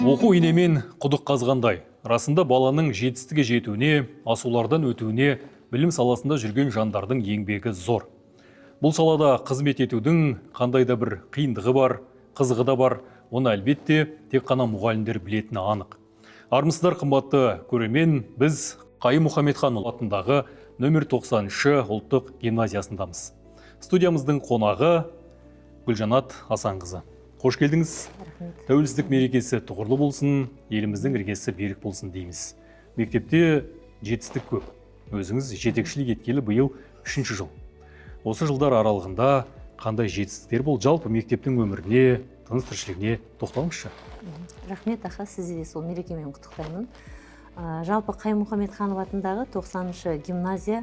Оқу инемен құдық қазғандай. Расында баланың жетістікке жетуіне, асулардан өтуіне білім саласында жүрген жандардың еңбегі зор. Бұл салада қызмет етудің қандай да бір қиындығы бар, қызығы да бар, оны әлбетте тек қана мұғалімдер білетіні анық. Армысыздар қымбатты көрермен, біз Қайым Мұхамедхан атындағы нөмір 90-шы ұлттық гимназиясындамыз. Студиямыздың қонағы Гүлжанат Асанқызы. Қош келдіңіз. Тәуелсіздік мерекесі тұғырлы болсын, еліміздің іргесі берік болсын дейміз. Мектепте жетістік көп. Өзіңіз жетекшілік еткелі биыл 3-ші жыл. Осы жылдар аралығында қандай жетістіктер бол, жалпы мектептің өміріне, тыныс-тіршілігіне тоқталыңызшы. Рахмет аға, сізді сол мерекемен құттықтаймын. Жалпы Қайым Мұхамедхан атындағы 90-шы гимназия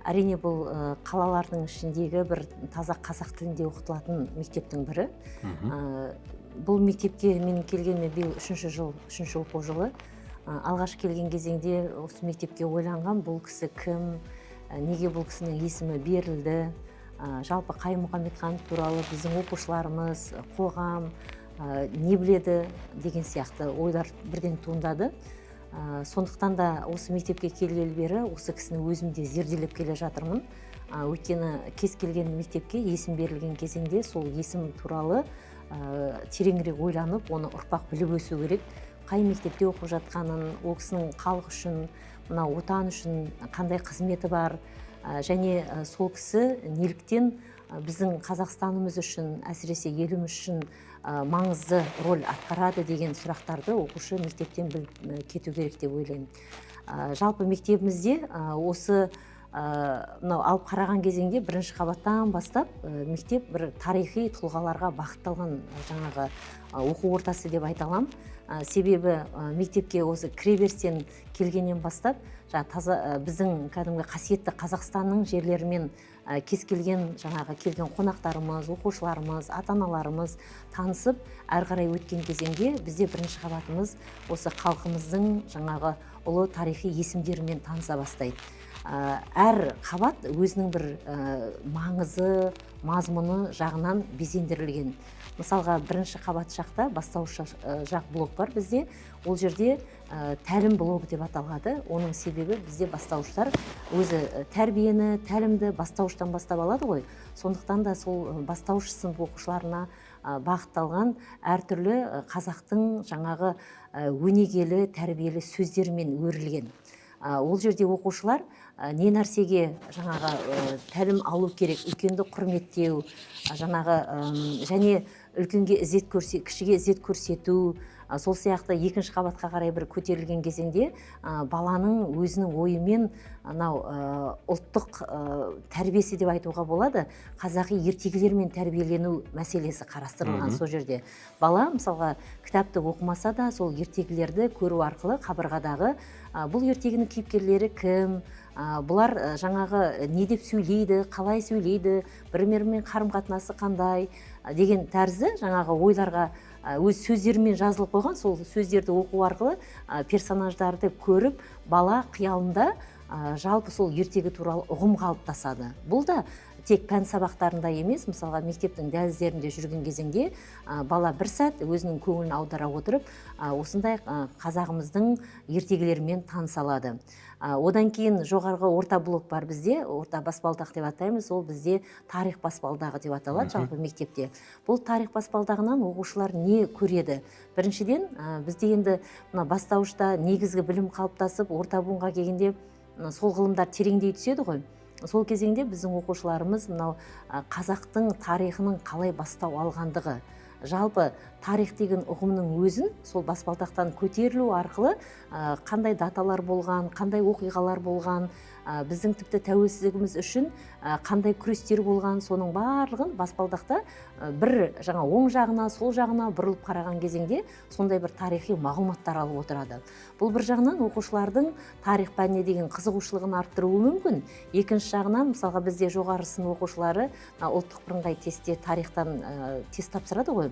әрине бұл қалалардың ішіндегі бір таза қазақ тілінде оқытылатын мектептің бірі. Бұл мектепке мен келгеніме биыл 3-ші оқу жылы. Алғаш келген кезеңде осы мектепке ойланған, бұл кісі кім, неге бұл кісінің есімі берілді, жалпы Қайым Мұхамедхан туралы біздің оқушыларымыз, қоғам не біледі деген сияқты ойлар бірден туындады. Сондықтан да осы мектепке келгелі бері осы кісіні өзімде зерделеп келе жатырмын. Өйткені кез келген мектепке есім берілген кезеңде сол есім туралы тереңірек ойланып, оны ұрпақ біліп өсу керек. Қай мектепте оқып жатқанын, ол кісінің халық үшін, мына отан үшін қандай қызметі бар, және сол кісі неліктен біздің Қазақстанымыз үшін, әсіресе еліміз үшін маңызды роль атқарады деген сұрақтарды оқушы мектептен біліп кету керек деп ойлаймын. Жалпы мектебімізде осы алып қараған кезеңде бірінші қабаттан бастап мектеп бір тарихи тұлғаларға бағытталған жаңағы оқу ортасы деп айта аламын. Себебі мектепке осы кіреберістен келгеннен бастап біздің кәдімгі қасиетті Қазақстанның жерлерімен кез келген жаңағы келген қонақтарымыз, оқушыларымыз, ата-аналарымыз танысып, әрі қарай өткен кезеңде бізде бірінші қабатымыз осы халқымыздың жаңағы ұлы тарихи есімдерімен таныса бастайды. Әр қабат өзінің бір маңызы, мазмұны жағынан безендірілген. Мысалға, бірінші қабат жақта бастауыш жақ блок бар бізде. Ол жерде тәлім блогы деп аталады. Оның себебі бізде бастауыштар өзі тәрбиені, тәлімді бастауыштан бастап алады ғой. Сондықтан да сол бастауыш сынып оқушыларына бағытталған әртүрлі қазақтың жаңағы өнегелі, тәрбиелі сөздерімен өрілген. Ол жерде оқушылар не нәрсеге жаңағы тәлім алу керек, үлкенді құрметтеу, және үлкенге ізет көрсету, кішіге ізет көрсету, сол сияқты екінші қабатқа қарай бір көтерілген кезеңде баланың өзінің ойымен ұлттық тәрбиесі деп айтуға болады, қазақи ертегілермен тәрбиелену мәселесі қарастырылған сол жерде. Бала, мысалға, кітапты оқымаса да сол ертегілерді көру арқылы қабырғадағы бұл ертегінің кейіпкерлері кім, бұлар жаңағы не деп сөйлейді, қалай сөйлейді, бір-бірімен қарым-қатынасы қандай деген тәрізді жаңағы ойларға өз сөздерімен жазылып қойған. Сол сөздерді оқу арқылы персонаждарды көріп, бала қиялында жалпы сол ертегі туралы ұғым қалыптасады. Бұл да тек пән сабақтарында емес, мысалға мектептің дәліздерінде жүрген кезеңде бала бір сәт өзінің көңілін аудара отырып, осындай қазағымыздың ертегілерімен таныса алады. Одан кейін жоғарғы орта блок бар бізде, орта баспалдақ деп атаймыз, ол бізде тарих баспалдағы деп аталады жалпы мектепте. Бұл тарих баспалдағынан оқушылар не көреді? Біріншіден, бізде енді бастауышта негізгі білім қалыптасып, орта буынға келгенде сол ғылымдар тереңдей түседі ғой. Сол кезеңде біздің оқушыларымыз қазақтың тарихының қалай бастау алғандығы, жалпы тарих деген ұғымның өзін сол баспалдақтан көтерілу арқылы қандай даталар болған, қандай оқиғалар болған, біздің тіпті тәуелсіздігіміз үшін қандай күрестер болған, соның барлығын баспалдақта бір жаңа оң жағына, сол жағына бұрылып қараған кезеңде сондай бір тарихи мағлұматтар алып отырады. Бұл бір жағынан оқушылардың тарих пәніне деген қызығушылығын арттыруы мүмкін. Екінші жағынан, мысалға, бізде жоғары сынып оқушылары ұлттық бірыңғай тестте тарихтан тест тапсырады ғой.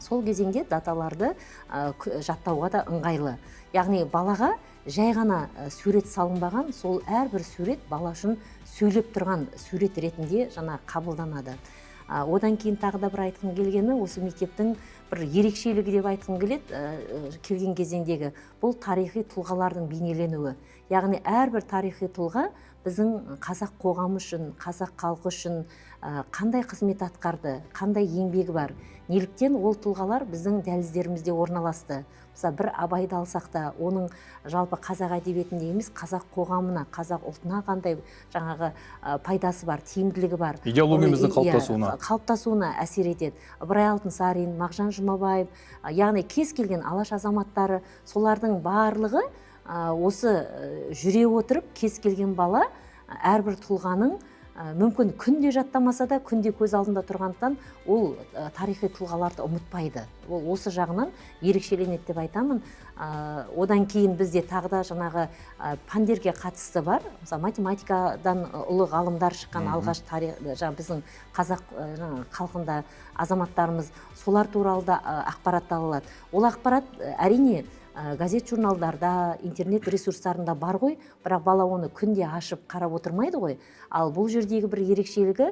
Сол кезеңде даталарды жаттауға да ыңғайлы. Яғни балаға жай ғана сурет салынбаған, сол әрбір сурет бала үшін сөйлеп тұрған сурет ретінде қабылданады. Одан кейін тағы да бір айтқым келгені, осы мектептің бір ерекшелігі деп айтқым келеді, келген кезеңдегі бұл тарихи тұлғалардың бейнеленуі. Яғни әрбір тарихи тұлға біздің қазақ қоғамы үшін, қазақ халқы үшін қандай қызмет атқарды, қандай еңбегі бар. Неліктен ол тұлғалар біздің дәліздерімізде орналасты. Мысалы, бір Абайды алсақ та, оның жалпы қазақ әдебиетінде емес, қазақ қоғамына, қазақ ұлтына қандай жаңағы пайдасы бар, тиімділігі бар. Идеологиямыздың қалыптасуына әсер етеді. Ыбырай Алтынсарин, Мағжан Жұмабаев, яғни кез келген алаш азаматтары, солардың барлығы осы жүре отырып, кез келген бала әрбір тұлғаның мүмкін күнде жаттамаса да, күнде көз алдында тұрғандықтан ол тарихи тұлғаларды ұмытпайды. Ол осы жағынан ерекшеленеді деп айтамын. Одан кейін бізде тағы да жаңағы пәндерге қатысты бар. Мысалы, математикадан ұлы ғалымдар шыққан алғаш біздің қазақ халқында азаматтарымыз, солар туралы да ақпарат алынады. Ол ақпарат әрине газет журналдарда, интернет ресурстарында бар ғой, бірақ бала оны күнде ашып қарап отырмайды ғой. Ал бұл жердегі бір ерекшелігі,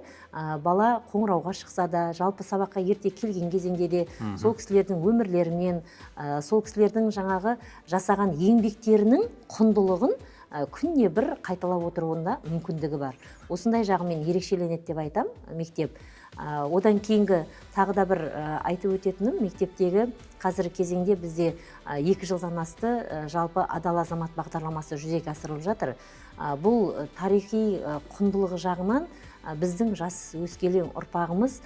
бала қоңырауға шықса да, жалпы сабаққа ерте келген кезеңде де сол кісілердің өмірлерімен, сол кісілердің жаңағы жасаған еңбектерінің құндылығын күнне бір қайталап отыруында мүмкіндігі бар. Осындай жағымен ерекшеленеді деп айтам мектеп. Одан кейінгі тағы да бір айтып өтетінім, мектептегі қазіргі кезеңде бізде 2 жылдан асты жалпы адал азамат бағдарламасы жүзеге асырылып жатыр. Бұл тарихи құндылығы жағынан біздің жас өскелең ұрпағымыз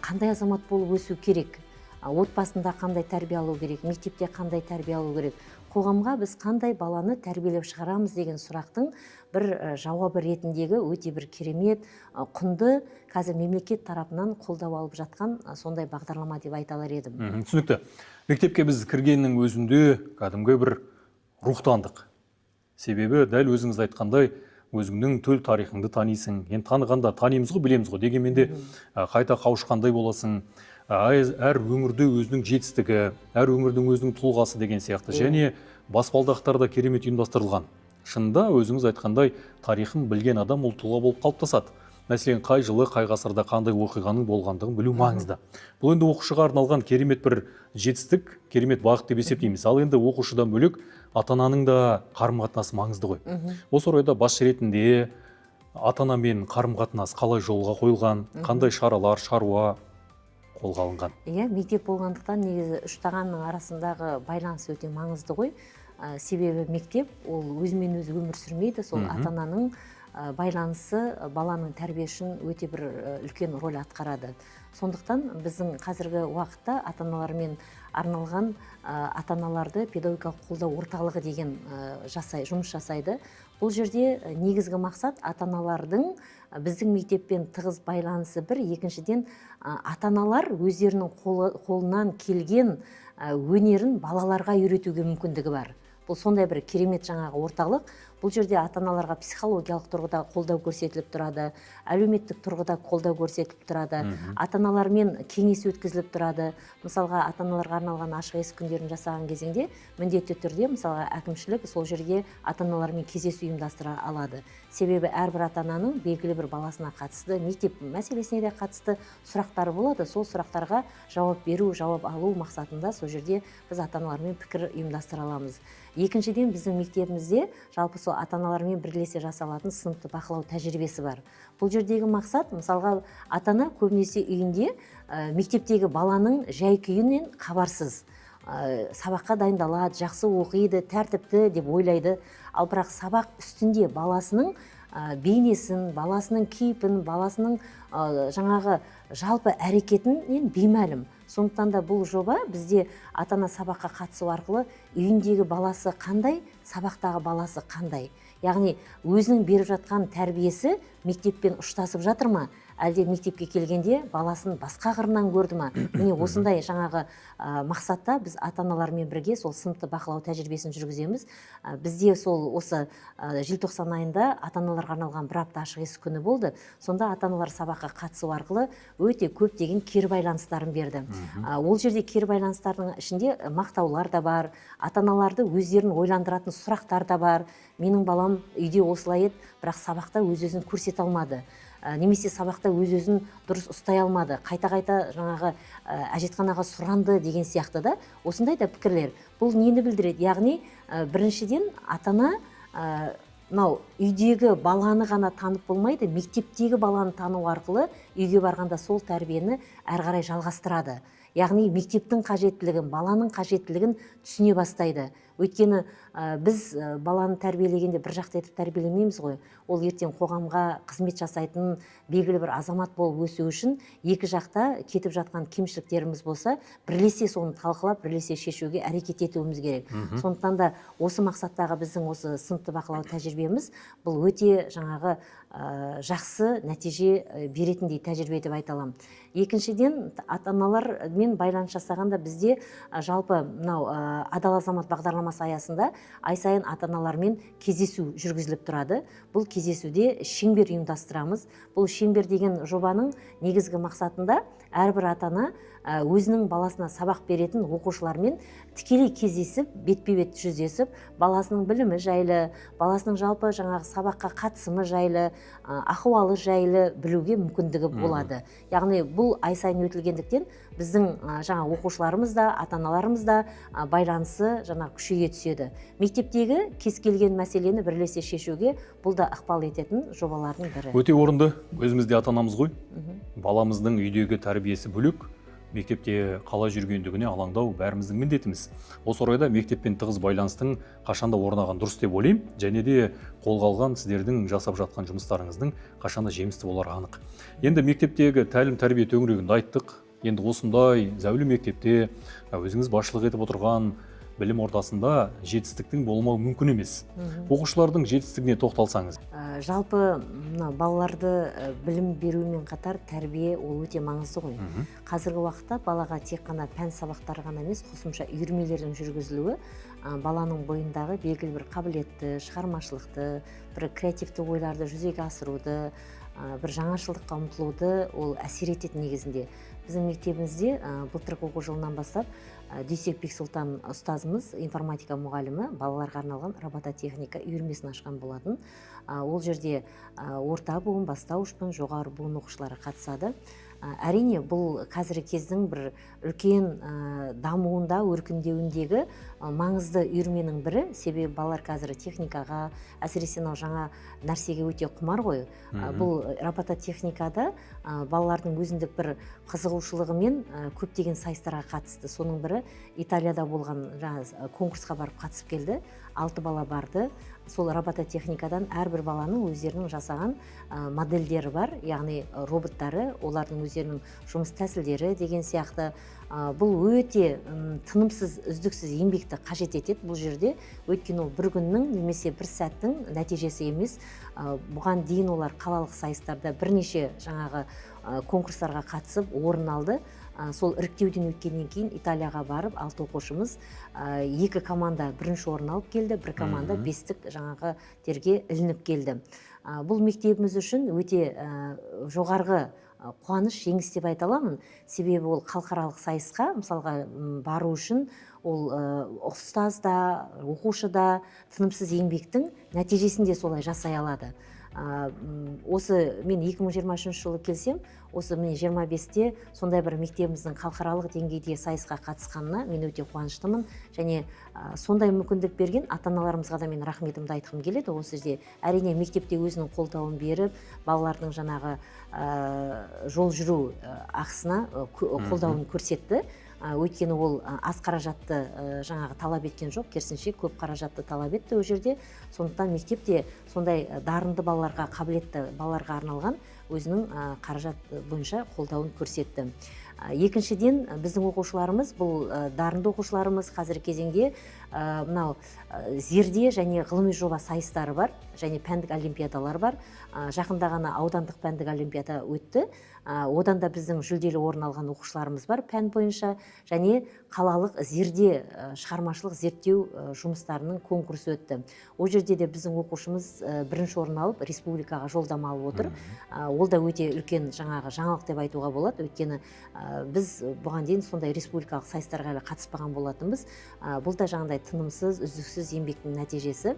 қандай азамат болып өсу керек, отбасында қандай тәрбие алу керек, мектепте қандай тәрбие алу керек, қоғамға біз қандай баланы тәрбиелеп шығарамыз деген сұрақтың бір жауабы ретіндегі өте бір керемет, құнды, қазір мемлекет тарапынан қолдау алып жатқан сондай бағдарлама деп айта алар едім. Түсінікті. Мектепке біз кіргеннің өзінде кәдімгі бір рухтандық. Себебі дәл өзіңіз айтқандай, өзіңнің төл тарихыңды танисың. Енді танығанда танимыз ғой, білеміз ғой, дегенмен де қайта қауышқандай боласың. Әр өңірде өзінің жетістігі, әр өңірдің өзінің тұлғасы деген сияқты. Және баспалдақтарда керемет ұйымдастырылған. Шынында өзіңіз айтқандай тарихын білген адам ол тұлға болып қалыптасады. Мәселен, қай жылы, қай ғасырда қандай оқиғаның болғандығын білу маңызды. Бұл енді оқушыға арналған керемет бір жетістік, керемет бағыт деп есептейміз. Ал енді оқушыдан бөлек ата-ананың да қарым-қатынасы маңызды ғой. Осы орайда басшы ретінде ата-анамен қарым-қатынас қалай жолға қойылған, қандай шаралар, шаруа қолға алынған? Иә, мектеп болғандықтан негізі үш тағанның арасындағы байланыс өте маңызды ғой. Себебі мектеп ол өзімен өзі өмір сүрмейді, сол ата-ананың байланысы баланың тәрбиесін өте бір үлкен рөл атқарады. Сондықтан біздің қазіргі уақытта ата-аналармен арналған ата-аналарды педагогикалық қолдау орталығы деген жұмыс жасайды. Бұл жерде негізгі мақсат ата-аналардың біздің мектеппен тығыз байланысы бір, екіншіден ата-аналар өздерінің қолынан келген өнерін балаларға үйретуге мүмкіндігі бар. Бұл сондай бір керемет жаңағы орталық. Бұл жерде ата-аналарға психологиялық тұрғыда қолдау көрсетіліп тұрады, әлеуметтік тұрғыда қолдау көрсетіліп тұрады, ата-аналармен кеңес өткізіліп тұрады. Мысалға, ата-аналарға арналған ашық есік күндерін жасаған кезеңде міндетті түрде мысалға әкімшілік сол жерге ата-аналармен кездесу ұйымдастыра алады. Себебі әрбір ата-ананың белгілі бір баласына қатысты, мектеп мәселесіне де қатысты сұрақтары болады. Сол сұрақтарға жауап беру, жауап алу мақсатында сол жерде біз ата-аналармен пікір ұйымдастыра аламыз. Екіншіден, біздің мектебімізде жалпы сол ата-аналармен бірлесе жасалатын сыныпты бақылау тәжірибесі бар. Бұл жердегі мақсат, мысалға, ата-ана көбінесе үйінде мектептегі баланың жай-күйінен хабарсыз. Сабаққа дайындалады, жақсы оқиды, тәртіпті деп ойлайды. Ал бірақ сабақ үстінде баласының бейнесін, баласының кейпін, баласының жаңағы жалпы әрекетінен беймәлім. Сондықтан да бұл жоба бізде ата-ана сабаққа қатысу арқылы үйіндегі баласы қандай, сабақтағы баласы қандай. Яғни өзінің беріп жатқан тәрбиесі мектеппен ұштасып жатыр ма? Әлде мектепке келгенде баласын басқа қырынан көрді ма? Міне осындай жаңағы мақсатта біз ата-аналармен бірге сол сыныпты бақылау тәжірибесін жүргіземіз. Бізде сол осы желтоқсан айында ата-аналарға арналған бір апта ашық есік күні болды. Сонда ата-аналар сабаққа қатысу арқылы өте көптеген кері байланыстарын берді. Ол жерде кері байланыстардың ішінде мақтаулар да бар, ата-аналарды өздерін ойландыратын сұрақтар да бар. Менің балам үйде осылай еді, бірақ сабақта өз-өзін көрсете алмады. немесе сабақта өз-өзін дұрыс ұстай алмады, қайта-қайта жаңағы әжетханаға сұранды деген сияқты да, осындай да пікірлер. Бұл нені білдіреді? Яғни біріншіден ата-ана мынау үйдегі баланы ғана танып болмайды, мектептегі баланы тану арқылы үйге барғанда сол тәрбиені әрі қарай жалғастырады. Яғни мектептің қажеттілігін, баланың қажеттілігін түсіне бастайды. Өйткені біз баланы тәрбиелегенде бір жақты етіп тәрбиелемейміз ғой. Ол ертең қоғамға қызмет жасайтын белгілі бір азамат болып өсу үшін екі жақта кетіп жатқан кемшіліктеріміз болса, бірлесе соны талқылап, бірлесе шешуге әрекет етуіміз керек. Сондықтан да осы мақсаттағы біздің осы сыныпты бақылау тәжірибеміз бұл өте жаңағы жақсы нәтиже беретіндей тәжірибе деп айта аламын. Екіншіден, ата-аналармен байланыс жасағанда бізде жалпы мынау адал азамат бағдарламасы аясында ай сайын ата-аналармен кездесу жүргізіліп тұрады. Бұл кездесуде шеңбер ұйымдастырамыз. Бұл шеңбер деген жобаның негізгі мақсатында әрбір ата-ана өзінің баласына сабақ беретін оқушылармен тікелей кездесіп, бетпе-бет жүздесіп, баласының білімі жайлы, баласының жалпы жаңағы сабаққа қатысымы жайлы, ахуалы жайлы білуге мүмкіндігі болады. Яғни бұл ай сайын өтілгендіктен біздің жаңа оқушыларымыз да, ата-аналарымыз да байланысы жаңа күшейе түседі. Мектептегі кез келген мәселені бірлесе шешуге бұл да ықпал ететін жобалардың бірі. Өте орынды. Өзімізде ата-анамыз ғой. Баламыздың үйдегі тәрбиесі бөлек, мектепте қалай жүргендігіне алаңдау бәріміздің міндетіміз. Осы орайда мектеппен тығыз байланыстың қашанда орнаған дұрыс деп ойлаймын, және де қолға алған сіздердің жасап жатқан жұмыстарыңыздың қашанда жемісті болары анық. Енді мектептегі тәлім-тәрбие төңірегінде айттық. Енді осындай зәулім мектепте өзіңіз басшылық етіп отырған білім ордасында жетістіктің болмауы мүмкін емес. Оқушылардың жетістігіне тоқталсаңыз. Жалпы балаларды білім берумен қатар тәрбие ол өте маңызды ғой. Қазіргі уақытта балаға тек қана пән сабақтары ғана емес, қосымша үйірмелердің жүргізілуі баланың бойындағы белгілі бір қабілетті, шығармашылықты, бір креативті ойларды жүзеге асыруды, бір жаңашылдыққа ұмтылуды ол әсер ететін негізінде. Біздің мектебімізде былтырғы оқу жылынан бастап Дүйсек Бексұлтан ұстазымыз, информатика мұғалімі, балаларға арналған робототехника үйірмесін ашқан болатын. Ол жерде орта буын, бастауыш буын, жоғары буын оқушылары қатысады. Әрине, бұл қазіргі кездің бір үлкен дамуында, өркендеуіндегі маңызды үйірменің бірі. Себебі балалар қазір техникаға, әсіресе жаңа нәрсеге өте құмар ғой. Бұл робототехникада балалардың өзіндік бір қызығушылығымен көптеген сайыстарға қатысты. Соның бірі Италияда болған конкурсқа барып қатысып келді. 6 бала барды. Сол робототехникадан әрбір баланың өздерінің жасаған модельдері бар, яғни роботтары, олардың өздерінің жұмыс тәсілдері деген сияқты. Бұл өте тынымсыз, үздіксіз еңбекті қажет етеді бұл жерде. Өйткені ол бір күннің немесе бір сәттің нәтижесі емес. Бұған дейін олар қалалық сайыстарда бірнеше жаңағы конкурстарға қатысып орын алды. Сол іріктеуден өткеннен кейін Италияға барып 6 оқушымыз 2 команда бірінші орын алып келді, бір команда 5-тік жаңағы терге ілініп келді. Бұл мектебіміз үшін өте жоғарғы қуаныш, жеңіс деп айта аламын. Себебі ол халықаралық сайысқа мысалға бару үшін ол ұстаз да, оқушы да тынымсыз еңбектің нәтижесінде солай жасай алады. Осы мен 2023 жылы келсем, осы міне 25-те сондай бір мектебіміздің халықаралық деңгейде сайысқа қатысқанына мен өте қуаныштымын. Және сондай мүмкіндік берген ата-аналарымызға да мен рахметімді айтқым келеді. Осы жерде әрине мектепте өзінің қолдауын беріп, балалардың жаңағы жол жүру ақысына қолдауын көрсетті. Өйткені ол аз қаражатты жаңағы талап еткен жоқ, керісінше көп қаражатты талап етті ол жерде. Сондықтан мектепте сондай дарынды балаларға, қабілетті балаларға арналған өзінің қаражат бойынша қолдауын көрсетті. Екіншіден, біздің оқушыларымыз, бұл дарынды оқушыларымыз қазіргі кезеңде мынау зерде және ғылыми жоба сайыстары бар, және пәндік олимпиадалар бар. Жақында ғана аудандық пәндік олимпиада өтті. Одан да біздің жүлделі орын алған оқушыларымыз бар пән бойынша, және қалалық зерде шығармашылық зерттеу жұмыстарының конкурсы өтті. Ол жерде де біздің оқушымыз бірінші орын алып, республикаға жолдама алып отыр. Ол да өте үлкен жаңалық деп айтуға болады. Өйткені біз бұған дейін сондай республикалық сайыстарға әлі қатыспаған болатынбыз. Бұл да жаңағыдай тынымсыз, үздіксіз еңбектің нәтижесі.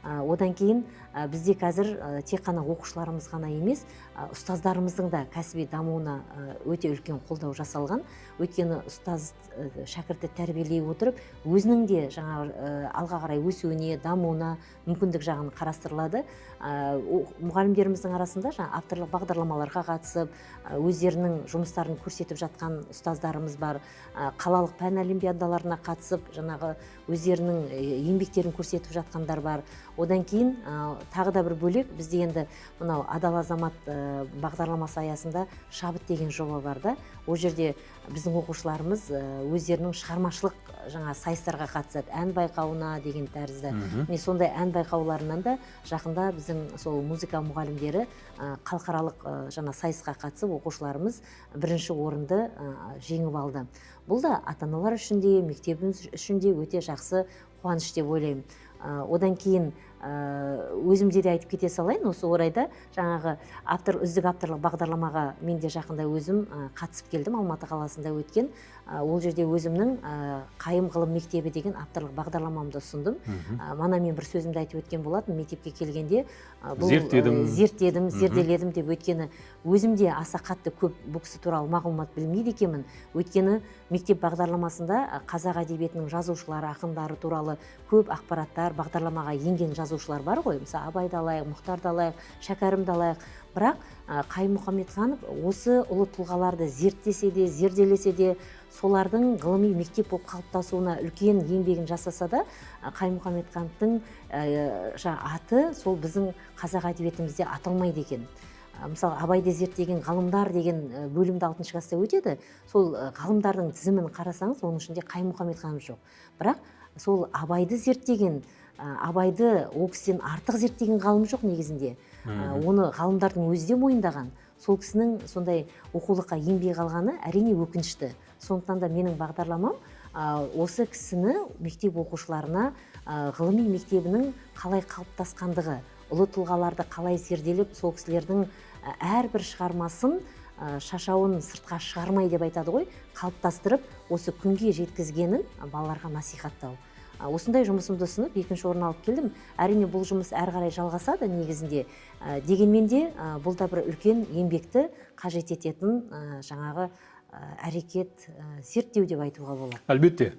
Одан кейін бізде қазір тек қана оқушыларымыз ғана емес, ұстаздарымыздың да кәсіби дамуына өте үлкен қолдау жасалған. Өйткені ұстаз шәкіртті тәрбиелей отырып, өзінің де алға қарай өсуіне, дамуына мүмкіндік жағын қарастырылады. Мұғалімдеріміздің арасында авторлық бағдарламаларға қатысып, өздерінің жұмыстарын көрсетіп жатқан ұстаздарымыз бар. Қалалық пән олимпиадаларына қатысып, өздерінің еңбектерін көрсетіп жатқандар бар. Одан кейін тағы да бір бөлек, бізде енді мынау Адал азамат бағдарламасы аясында шабыт деген жоба бар да. Ол жерде біздің оқушыларымыз өздерінің шығармашылық сайыстарға қатысады, ән байқауына деген тәрізді. Сондай ән байқауларынан да жақында біздің сол музыка мұғалімдері халықаралық сайысқа қатысып, оқушыларымыз бірінші орынды жеңіп алды. Бұл да ата-аналар үшін де, мектебіміз үшін де өте жақсы қуаныш деп ойлаймын. Одан кейін өзімде де айтып кете салайын, осы орайда үздік авторлық бағдарламаға мен де жақында өзім қатысып келдім, Алматы қаласында өткен. Ол жерде өзімнің Қайым ғылым мектебі деген авторлық бағдарламамды ұсындым. Мана мен бір сөзімді айтып өткен болатын, мектепке келгенде зерделедім деп. Өйткені өзімде аса қатты көп бұл кісі туралы мағлұмат білмейді екенмін. Өйткені мектеп бағдарламасында қазақ әдебиетінің жазушылары, ақындары туралы көп ақпараттар, бағдарламаға енген жазушылар бар ғой. Мысалы Абайды алайық, Мұхтарды алайық, Шәкәрімді алайық. Бірақ Қайым Мұхамедханов осы ұлы тұлғаларды зерттесе де, зерделесе де, солардың ғылыми мектеп болып қалыптасуына үлкен еңбегін жасаса да, Қайым Мұхамедхановтың аты сол біздің қазақ әдебиетімізде аталмайды екен. Мысалы Абайды зерттеген ғалымдар деген бөлімді 6-шы класста өтеді. Сол ғалымдардың тізімін қарасаңыз, оның ішінде Қайым Мұхамедханов жоқ. Бірақ сол Абайды зерттеген, Абайды ол кісіден артық зерттеген ғалым жоқ негізінде. Оны ғалымдардың өзі де мойындаған. Сол кісінің сондай оқулыққа еңбек алғаны әрине өкінішті. Сондықтан да менің бағдарламам осы кісіні мектеп оқушыларына ғылыми мектебінің қалай қалыптасқандығы, ұлы тұлғаларды қалай зерделеп, сол кісілердің әрбір шығармасын шашауын сыртқа шығармай деп айтады ғой, қалыптастырып, осы күнге жеткізгенін балаларға насихаттау. Осындай жұмысымды ұсынып, 2-ші орын алып келдім. Әрине бұл жұмыс әрі қарай жалғасады негізінде. Дегенмен де бұл да бір үлкен еңбекті қажет ететін әрекет, зерттеу деп айтуға болады. Әлбетте,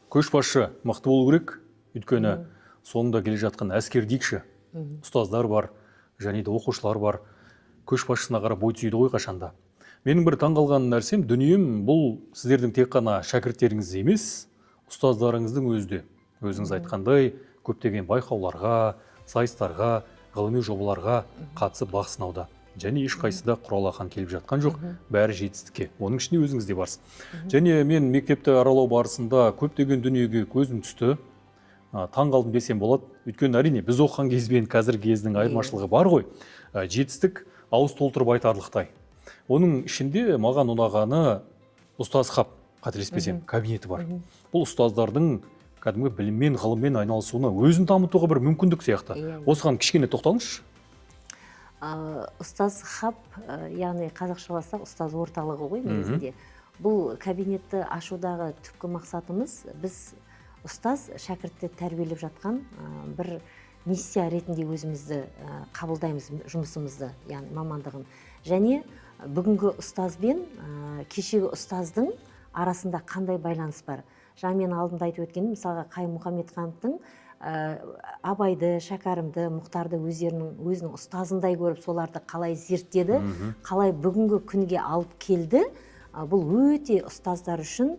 көшбасшы мықты болу керек, өйткені соңында келе жатқан әскер дейікші, ұстаздар бар, және де оқушылар бар. Көшбасшысына қарап бой түзейді ғой қашанда. Менің бір таңғалған нәрсем, дүнием бұл сіздердің тек қана шәкірттеріңіз емес, ұстаздарыңыздың өзде. Өзіңіз айтқандай, көптеген байқауларға, сайыстарға, ғылыми жобаларға қатысып бақ сынауда. Және ешқайсысы да құралақан келіп жатқан жоқ, бәрі жетістікке. Оның ішінде өзіңіз де барсыз. Және мен мектепті аралау барысында көптеген дүниеге көзім түсті. Таңғалдым десем болады. Өйткені әрине біз оқыған кезбен қазіргі кездің айырмашылығы бар ғой. Жетістік ауыз толтырып айтарлықтай. Оның ішінде маған ұнағаны ұстаз хаб, қателеспесем, кабинеті бар. Бұл ұстаздардың кәдімгі біліммен, ғылыммен айналысуына өзін дамытуға бір мүмкіндік сияқты. Осыған кішкене тоқталыңызшы. Ұстаз хаб, яғни қазақшаласақ ұстаз орталығы ғой негізінде. Бұл кабинетті ашудағы түпкі мақсатымыз, біз ұстаз шәкіртті тәрбиелеп жатқан бір миссия ретінде өзімізді қабылдаймыз, жұмысымызды, яғни мамандығын. Және бүгінгі ұстаз бен кешегі ұстаздың арасында қандай байланыс бар? Жаңа мен алдында айтып өткенім, мысалға Қайым Мұхамедхановтың Абайды, Шәкәрімді, Мұхтарды өзінің ұстазындай көріп, соларды қалай зерттеді, қалай бүгінгі күнге алып келді, бұл өте ұстаздар үшін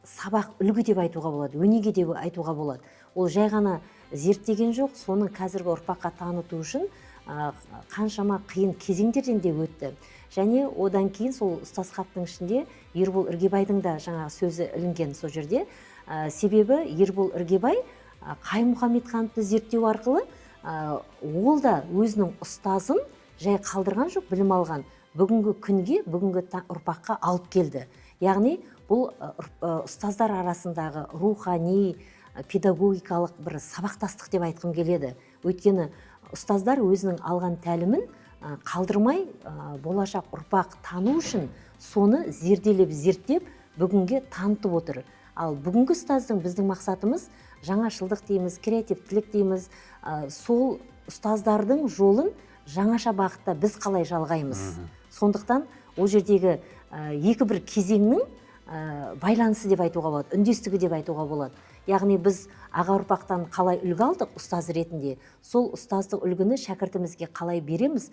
сабақ үлгі деп айтуға болады, өнеге деп айтуға болады. Ол жай ғана зерттеген жоқ, соның қазіргі ұрпаққа таныту үшін қаншама қиын кезеңдерден де өтті. Және одан кейін сол ұстаз хаптың ішінде Ербол Іргебайдың да жаңа сөзі ілінген сол жерде. Себебі Ербол Іргебай Қайым Мұхамедхановты зерттеу арқылы ол да өзінің ұстазын жай қалдырған жоқ, білім алған. Бүгінгі күнге, бүгінгі ұрпаққа алып келді. Яғни бұл ұстаздар арасындағы рухани, педагогикалық бір сабақтастық деп айтқым келеді. Өйткені ұстаздар өзінің алған тәлімін қалдырмай болашақ ұрпақ тану үшін соны зерделеп зерттеп бүгінге танытып отыр. Ал бүгінгі ұстаздың біздің мақсатымыз жаңашылдық дейміз, креативтілік дейміз, сол ұстаздардың жолын жаңаша бағытта біз қалай жалғаймыз. Сондықтан ол жердегі екі бір кезеңнің байланысы деп айтуға болады, үндестігі деп айтуға болады. Яғни біз аға ұрпақтан қалай үлгі алдық ұстаз ретінде, сол ұстаздық үлгіні шәкіртімізге қалай береміз,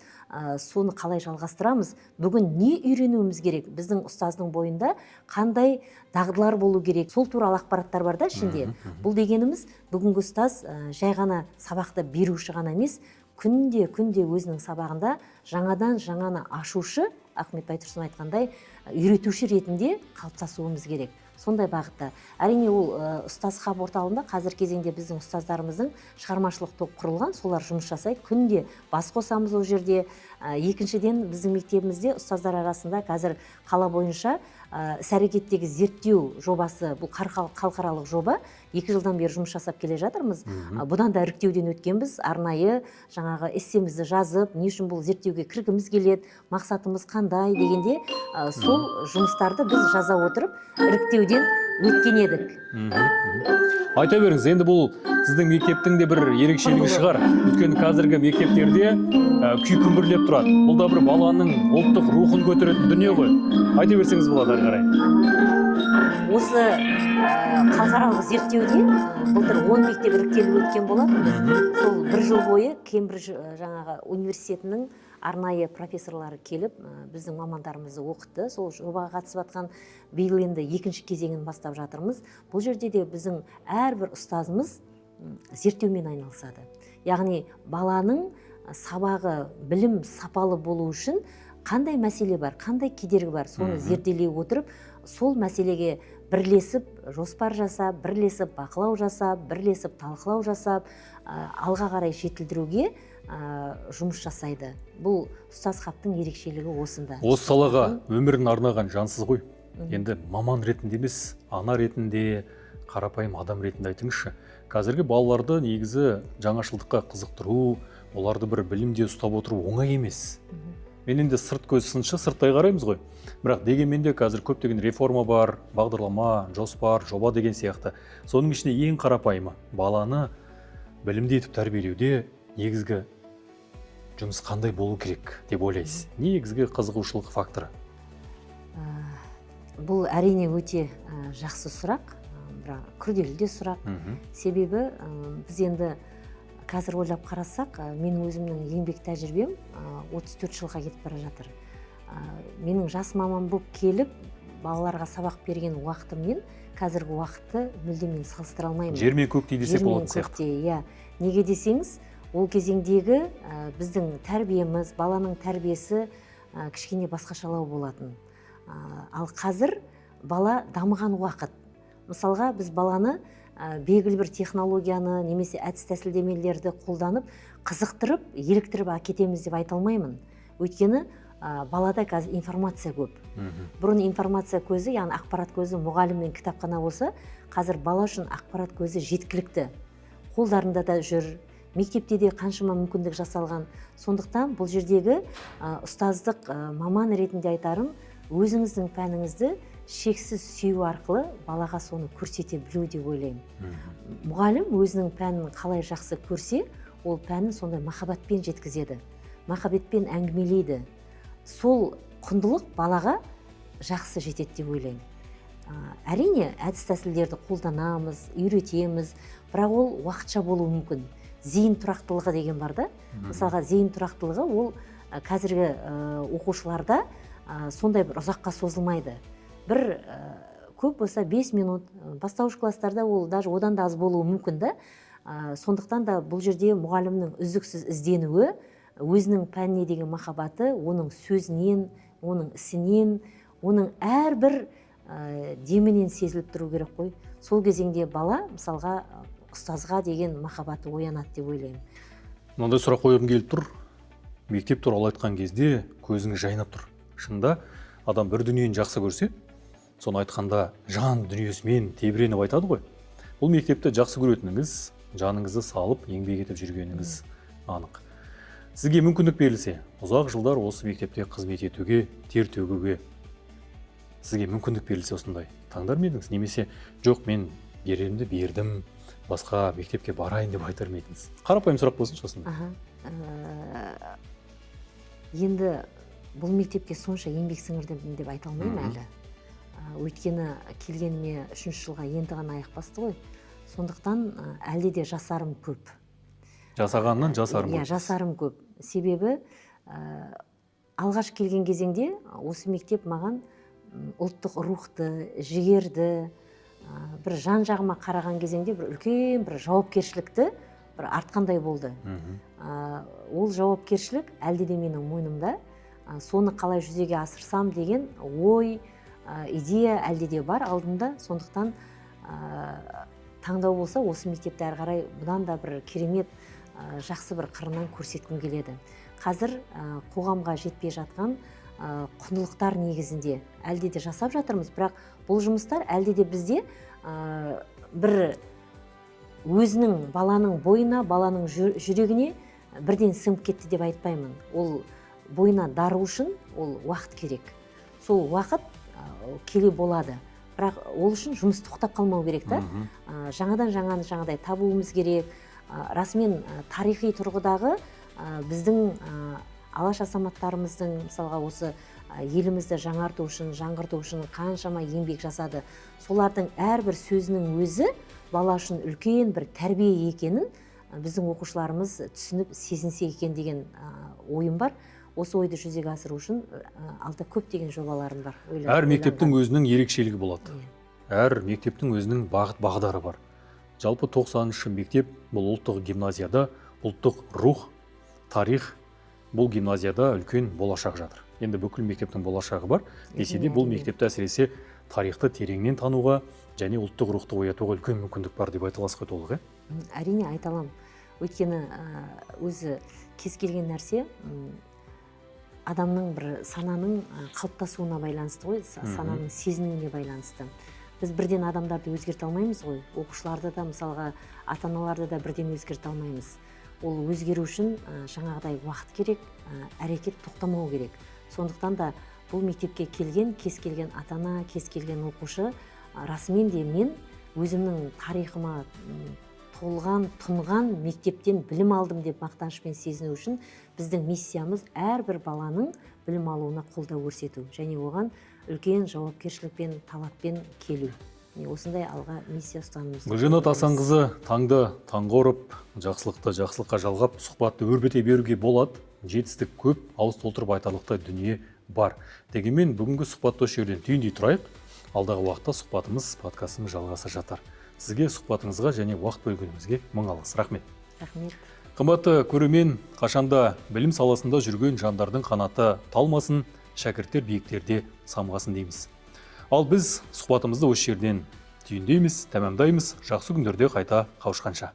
соны қалай жалғастырамыз, бүгін не үйренуіміз керек, біздің ұстаздың бойында қандай дағдылар болу керек, сол туралы ақпараттар бар да ішінде. Бұл дегеніміз бүгінгі ұстаз жай ғана сабақты беруші ғана емес, күнде өзінің сабағында жаңадан жаңаны ашушы, Ахмет Байтұрсын айтқандай, үйретуші ретінде қалыптасуымыз керек. Сондай бағытта. Әрине ол ұстаз хаб орталығында қазір кезеңде біздің ұстаздарымыздың шығармашылық топ құрылған, солар жұмыс жасайды. Күнде бас қосамыз ол жерде. Екіншіден біздің мектебімізде ұстаздар арасында қазір қала бойынша іс-әрекеттегі зерттеу жобасы, бұл халықаралық жоба, 2 жылдан бері жұмыс жасап келе жатырмыз. Бұдан да іріктеуден өткенбіз, арнайы жаңағы эссемізді жазып, не үшін бұл зерттеуге кіргіміз келеді, мақсатымыз қандай дегенде, сол жұмыстарды біз жаза отырып іріктеуден өткен едік. Айта беріңіз, енді бұл сіздің мектептің де бір ерекшелігі шығар. Өйткені қазіргі мектептерде күй күмбірлеп тұрады. Бұл да бір баланың ұлттық рухын көтеретін дүние ғой. Айта берсеңіз болады ары қарай. Осы халықаралық зерттеуде былтыр 10 мектеп іріктеліп өткен болатын. Сол бір жыл бойы Кембридж жаңағы университетінің арнайы профессорлары келіп, біздің мамандарымызды оқытты. Сол жобаға қатысып жатқан биыл енді 2-ші кезеңін бастап жатырмыз. Бұл жерде де біздің әрбір ұстазымыз зерттеумен айналысады. Яғни баланың сабағы, білім сапалы болу үшін қандай мәселе бар, қандай кедергі бар, соны зерделей отырып, сол мәселеге бірлесіп жоспар жасап, бірлесіп бақылау жасап, бірлесіп талқылау жасап, алға қарай жетілдіруге жұмыс жасайды. Бұл ұстаз хабтың ерекшелігі осында. Осы салаға өмірін арнаған жансыз ғой. Енді маман ретінде емес, ана ретінде, қарапайым адам ретінде айтыңызшы. Қазіргі балаларды негізі жаңашылдыққа қызықтыру, оларды бір білімде ұстап отыру оңай емес. Мен енді сырт көз сыншы, сырттай қараймыз ғой. Бірақ дегенмен де қазір көптеген реформа бар, бағдарлама, жоспар, жоба деген сияқты. Соның ішінде ең қарапайымы баланы білімді етіп тәрбиелеуде негізгі жұмыс қандай болу керек деп ойлайсыз? Негізгі қызығушылық факторы? Бұл әрине өте жақсы сұрақ, бірақ күрделі де сұрақ. Себебі біз енді қазір ойлап қарасақ, менің өзімнің еңбек тәжірибем 34 жылға кетіп бара жатыр. Менің жас маман болып келіп, балаларға сабақ берген уақытыммен қазіргі уақытты мүлдемен салыстыра алмаймын. Жер мен көктей десек болатын сияқты. Неге десеңіз, ол кезеңдегі біздің тәрбиеміз, баланың тәрбиесі кішкене басқашалау болатын. Ал қазір бала дамыған уақыт. Мысалға, біз баланы белгілі бір технологияны немесе әдіс тәсілдемелерді қолданып, қызықтырып, еліктіріп әкетеміз деп айта алмаймын. Өйткені балада қазір информация көп. Бұрын информация көзі, яғни ақпарат көзі мұғалім мен кітапхана болса, қазір бала үшін ақпарат көзі жеткілікті. Қолдарында да жүр, мектепте де қаншама мүмкіндік жасалған. Сондықтан бұл жердегі ұстаздық маман ретінде айтарым, өзіңіздің пәніңізді шексіз сүю арқылы балаға соны көрсете білу деп ойлаймын. Мұғалім өзінің пәнін қалай жақсы көрсе, ол пәнін сондай махаббатпен жеткізеді, махаббатпен әңгімелейді. Сол құндылық балаға жақсы жетеді деп ойлаймын. Әрине, әдіс тәсілдерді қолданамыз, үйретеміз, бірақ ол уақытша болуы мүмкін. Зейін тұрақтылығы деген бар да. Мысалға, зейін тұрақтылығы ол қазіргі оқушыларда сондай бір ұзаққа созылмайды. Бір көп болса 5 минут, бастауыш класстарда ол даже одан да аз болуы мүмкін да. Сондықтан да бұл жерде мұғалімнің үздіксіз ізденуі, өзінің пәніне деген махаббаты, оның сөзінен, оның ісінен, оның әрбір демінен сезіліп тұру керек қой. Сол кезеңде бала, мысалға, ұстазға деген махаббаты оянады деп ойлаймын. Мынандай сұрақ қойғым келіп тұр. Мектеп туралы айтқан кезде көзіңіз жайнап тұр. Шынында адам бір дүниені жақсы көрсе, соны айтқанда жан дүниесімен тебіреніп айтады ғой. Бұл мектепті жақсы көретініңіз, жаныңызды салып, еңбек етіп жүргеніңіз анық. Сізге мүмкіндік берілсе, ұзақ жылдар осы мектепте қызмет етуге, тер төгуге, сізге мүмкіндік берілсе осындай, таңдар ма едіңіз? Немесе жоқ, мен берерімді бердім, басқа мектепке барайын деп айтар ма едіңіз? Қарапайым сұрақ болсыншы осындай. Енді бұл мектепке сонша еңбек сіңірдім деп айта алмаймын әлі. Өйткені келгеніме 3 жылға енді ғана аяқ басты ғой. Сондықтан әлде де жасарым көп. Жасағаннан жасарым көп. Жасарым көп. Себебі алғаш келген кезеңде осы мектеп маған ұлттық рухты, жігерді, бір жан жағыма қараған кезеңде бір үлкен бір жауапкершілікті бір артқандай болды. Ол жауапкершілік әлде де менің мойнымда. Соны қалай жүзеге асырсам деген ой, идея әлде де бар алдымда. Сондықтан таңдау болса осы мектепті әрі қарай бұдан да бір керемет жақсы бір қырынан көрсеткім келеді. Қазір қоғамға жетпей жатқан құндылықтар негізінде әлде де жасап жатырмыз, бірақ бұл жұмыстар әлде де бізде бір өзінің баланың бойына, баланың жүрегіне бірден сіңіп кетті деп айтпаймын. Ол бойына дару үшін ол уақыт керек. Сол уақыт келе болады. Бірақ ол үшін жұмыс тоқтап қалмау керек та. Жаңадан жаңағыдай табуымыз керек. Расымен тарихи тұрғыдағы біздің алаш азаматтарымыздың мысалға осы елімізді жаңарту үшін, жаңғырту үшін қаншама еңбек жасады. Солардың әрбір сөзінің өзі бала үшін үлкен бір тәрбие екенін біздің оқушыларымыз түсініп сезінсе екен деген ойым бар. Осы ойды жүзеге асыру үшін алда көптеген жобаларым бар. Әр мектептің өзінің ерекшелігі болады. Әр мектептің өзінің бағыт-бағдары бар. Жалпы 90-шы мектеп бұл ұлттық гимназияда ұлттық рух, тарих, бұл гимназияда үлкен болашақ жатыр. Енді бүкіл мектептің болашағы бар. Десе де бұл мектепті әсіресе тарихты тереңнен тануға және ұлттық рухты оятуға үлкен мүмкіндік бар деп айта аласыз ғой толық, Әрине айта аламын. Өйткені өзі кез келген нәрсе адамның бір сананың қалыптасуына байланысты ғой, сананың сезінуіне байланысты. Біз бірден адамдарды өзгерте алмаймыз ғой. Оқушыларды да, мысалға, ата-аналарды да бірден өзгерте алмаймыз. Ол өзгеру үшін жаңағыдай уақыт керек, әрекет тоқтамау керек. Сондықтан да бұл мектепке келген, кез келген ата-ана, кез келген оқушы, расымен де мен өзімнің тарихыма толған, тұнған мектептен білім алдым деп мақтанышпен сезіну үшін біздің миссиямыз әрбір баланың білім алуына қолдау көрсету және оған үлкен жауапкершілікпен, талаппен келу. Осындай алға миссия ұстанымыз. Гүлжанат Асанқызы таңды таңға ұрып, жақсылықты жақсылыққа жалғап, сұхбатты өрбіте беруге болады. Жетістік көп, ауыз толтырып айтарлықтай дүние бар. Дегенмен бүгінгі сұхбатты осы жерден түйіндей тұрайық. Алдағы уақытта сұхбатымыз, подкастымыз жалғасы жатар. Сізге сұхбатыңызға және уақыт бөлгеніңізге мың алғыс. Рахмет. Рахмет. Қымбатты көрермен, қашанда білім саласында жүрген жандардың қанаты талмасын, шәкірттер биіктерде самғасын дейміз. Ал біз сұхбатымызды осы жерден түйіндейміз, тәмамдаймыз. Жақсы күндерде қайта қауышқанша.